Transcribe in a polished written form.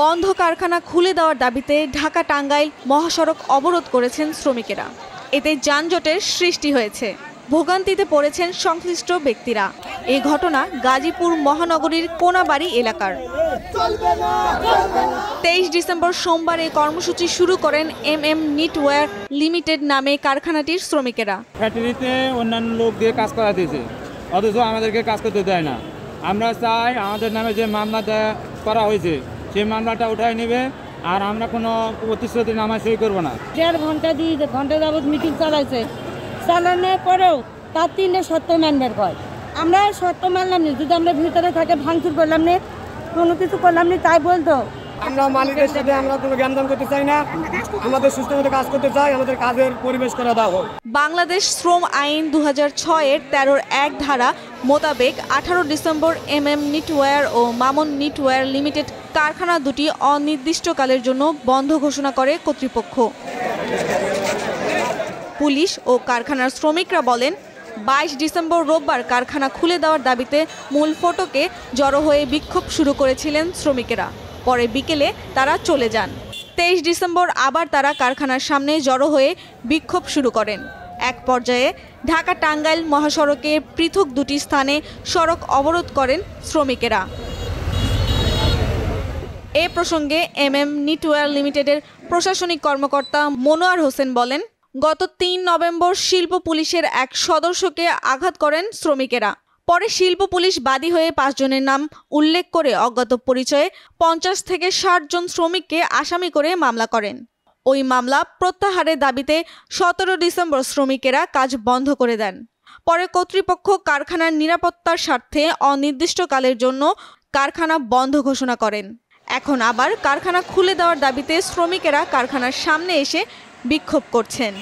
বন্ধ কারখানা খুলে দেওয়ার দাবিতে ঢাকা টাঙ্গাইল মহাসড়ক অবরোধ করেছেন শ্রমিকেরা। এতে যানজটের সৃষ্টি হয়েছে, ভোগান্তিতে পড়েছেন সংশ্লিষ্ট ব্যক্তিরা। এই ঘটনা গাজীপুর মহানগরীর কোনাবাড়ি এলাকার। 23 ডিসেম্বর সোমবার এই কর্মসূচি শুরু করেন নিটওয়্যার লিমিটেড নামে কারখানাটির শ্রমিকেরা। ফ্যাক্টরিতে অন্যান্য লোক দিয়ে কাজ করা দিয়েছে, অথচ আমাদেরকে কাজ করতে দেয় না। আমরা চাই আমাদের নামে যে মামলা করা হয়েছে সেই মামলাটা উঠাই নেবে, আর আমরা কোনো প্রতিশ্রুতি নামায় সই করবো না। 1.5 ঘন্টা যাবৎ মিটিং চালাইছে, চালানোর পরেও তার 3টে সত্য মানবার হয়। আমরা সত্য মানলাম না, যদি আমরা ভিতরে থাকে ভাঙচুর করলাম না, কোনো কিছু করলাম না, তাই বলতো। আমরা মালিকের সাথে আমরা কোনো জ্ঞানদান করতে চাই না, আমাদের সুস্থ মতো কাজ করতে চাই, আমাদের কাজের পরিবেশ করে দেওয়া হোক। বাংলাদেশ শ্রম আইন 2006-এর 13-1 ধারা মোতাবেক 18 ডিসেম্বর নিটওয়্যার ও মামুন নিটওয়্যার লিমিটেড কারখানা দুটি অনির্দিষ্টকালের জন্য বন্ধ ঘোষণা করে কর্তৃপক্ষ। পুলিশ ও কারখানার শ্রমিকরা বলেন, 22 ডিসেম্বর রোববার কারখানা খুলে দেওয়ার দাবিতে মূল ফটকে জড়ো হয়ে বিক্ষোভ শুরু করেছিলেন শ্রমিকেরা। পরে বিকেলে তারা চলে যান। 23 ডিসেম্বর আবার তারা কারখানার সামনে জড়ো হয়ে বিক্ষোভ শুরু করেন। এক পর্যায়ে ঢাকা টাঙ্গাইল মহাসড়কে পৃথক দুটি স্থানে সড়ক অবরোধ করেন শ্রমিকেরা। এ প্রসঙ্গে নিটওয়্যার লিমিটেডের প্রশাসনিক কর্মকর্তা মনোয়ার হোসেন বলেন, গত 3 নভেম্বর শিল্প পুলিশের এক সদস্যকে আঘাত করেন শ্রমিকেরা। পরে শিল্প পুলিশ বাদী হয়ে 5 জনের নাম উল্লেখ করে অজ্ঞাত পরিচয়ে 50 থেকে 60 জন শ্রমিককে আসামি করে মামলা করেন। ওই মামলা প্রত্যাহারের দাবিতে 17 ডিসেম্বর শ্রমিকেরা কাজ বন্ধ করে দেন। পরে কর্তৃপক্ষ কারখানার নিরাপত্তার স্বার্থে অনির্দিষ্টকালের জন্য কারখানা বন্ধ ঘোষণা করেন। এখন আবার কারখানা খুলে দেওয়ার দাবিতে শ্রমিকেরা কারখানার সামনে এসে বিক্ষোভ করছেন।